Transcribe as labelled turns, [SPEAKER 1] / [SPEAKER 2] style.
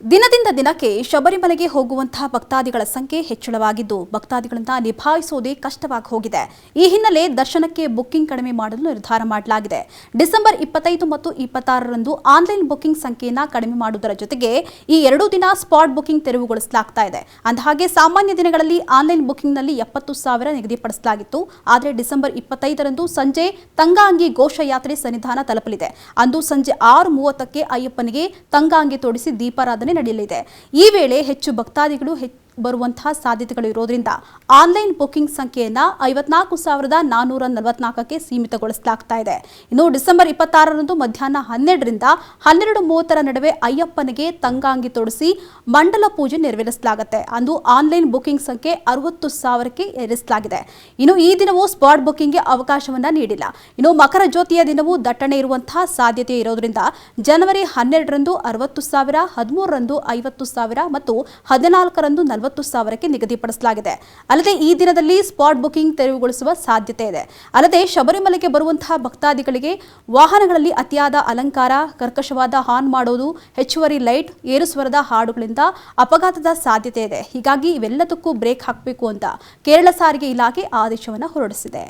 [SPEAKER 1] ದಿನದಿಂದ ದಿನಕ್ಕೆ ಶಬರಿಮಲೆಗೆ ಹೋಗುವಂತಹ ಭಕ್ತಾದಿಗಳ ಸಂಖ್ಯೆ ಹೆಚ್ಚಳವಾಗಿದ್ದು ಭಕ್ತಾದಿಗಳನ್ನು ನಿಭಾಯಿಸುವುದೇ ಕಷ್ಟವಾಗಿ ಹೋಗಿದೆ. ಈ ಹಿನ್ನೆಲೆ ದರ್ಶನಕ್ಕೆ ಬುಕ್ಕಿಂಗ್ ಕಡಿಮೆ ಮಾಡಲು ನಿರ್ಧಾರ ಮಾಡಲಾಗಿದೆ. ಡಿಸೆಂಬರ್ 25 ಮತ್ತು 26ರಂದು ಆನ್ಲೈನ್ ಬುಕ್ಕಿಂಗ್ ಸಂಖ್ಯೆಯನ್ನು ಕಡಿಮೆ ಮಾಡುವುದರ ಜೊತೆಗೆ ಈ 2 ದಿನ ಸ್ಪಾಟ್ ಬುಕ್ಕಿಂಗ್ ತೆರವುಗೊಳಿಸಲಾಗ್ತಾ ಇದೆ. ಅಂದಹಾಗೆ ಸಾಮಾನ್ಯ ದಿನಗಳಲ್ಲಿ ಆನ್ಲೈನ್ ಬುಕ್ಕಿಂಗ್ನಲ್ಲಿ 70,000 ನಿಗದಿಪಡಿಸಲಾಗಿತ್ತು. ಆದರೆ ಡಿಸೆಂಬರ್ 25ರಂದು ಸಂಜೆ ತಂಗಾಂಗಿ ಘೋಷಯಾತ್ರೆ ಸನ್ನಿಧಾನ ತಲುಪಲಿದೆ. ಅಂದು ಸಂಜೆ 6:30ಕ್ಕೆ ಅಯ್ಯಪ್ಪನಿಗೆ ತಂಗಾಂಗಿ ತೋಡಿಸಿ ದೀಪಾರಾಧನೆ ನಡೆಯಲಿದೆ. ಈ ವೇಳೆ ಹೆಚ್ಚು ಭಕ್ತಾದಿಗಳು ಬರುವಂತಹ ಸಾಧ್ಯತೆಗಳು ಇರೋದ್ರಿಂದ ಆನ್ಲೈನ್ ಬುಕ್ಕಿಂಗ್ ಸಂಖ್ಯೆಯನ್ನು 54,444ಕ್ಕೆ ಸೀಮಿತಗೊಳಿಸಲಾಗ್ತಾ ಇದೆ. ಇನ್ನು ಡಿಸೆಂಬರ್ 26ರಂದು ಮಧ್ಯಾಹ್ನ 12ರಿಂದ 12:30 ನಡುವೆ ಅಯ್ಯಪ್ಪನಿಗೆ ತಂಗಾಂಗಿ ತೊಡಿಸಿ ಮಂಡಲ ಪೂಜೆ ನೆರವೇರಿಸಲಾಗುತ್ತೆ. ಅಂದು ಆನ್ಲೈನ್ ಬುಕ್ಕಿಂಗ್ ಸಂಖ್ಯೆ 60,000ಕ್ಕೆ ಏರಿಸಲಾಗಿದೆ. ಇನ್ನು ಈ ದಿನವೂ ಸ್ಪಾಟ್ ಬುಕ್ಕಿಂಗ್ಗೆ ಅವಕಾಶವನ್ನ ನೀಡಿಲ್ಲ. ಇನ್ನು ಮಕರ ಜ್ಯೋತಿಯ ದಿನವೂ ದಟ್ಟಣೆ ಇರುವಂತಹ ಸಾಧ್ಯತೆ ಇರೋದ್ರಿಂದ ಜನವರಿ 12ರಂದು 60,000, 13ರಂದು 50,000 ಮತ್ತು 14ರಂದು 40,000ಕ್ಕೆ ನಿಗದಿಪಡಿಸಲಾಗಿದೆ. ಅಲ್ಲದೆ ಈ ದಿನದಲ್ಲಿ ಸ್ಪಾಟ್ ಬುಕ್ಕಿಂಗ್ ತೆರವುಗೊಳಿಸುವ ಸಾಧ್ಯತೆ ಇದೆ. ಅಲ್ಲದೆ ಶಬರಿಮಲೆಗೆ ಬರುವಂತಹ ಭಕ್ತಾದಿಗಳಿಗೆ ವಾಹನಗಳಲ್ಲಿ ಅತಿಯಾದ ಅಲಂಕಾರ, ಕರ್ಕಶವಾದ ಹಾರ್ನ್ ಮಾಡೋದು, ಹೆಚ್ಚುವರಿ ಲೈಟ್, ಏರುಸ್ವರದ ಹಾಡುಗಳಿಂದ ಅಪಘಾತದ ಸಾಧ್ಯತೆ ಇದೆ. ಹೀಗಾಗಿ ಇವೆಲ್ಲದಕ್ಕೂ ಬ್ರೇಕ್ ಹಾಕಬೇಕು ಅಂತ ಕೇರಳ ಸಾರಿಗೆ ಇಲಾಖೆ ಆದೇಶವನ್ನು ಹೊರಡಿಸಿದೆ.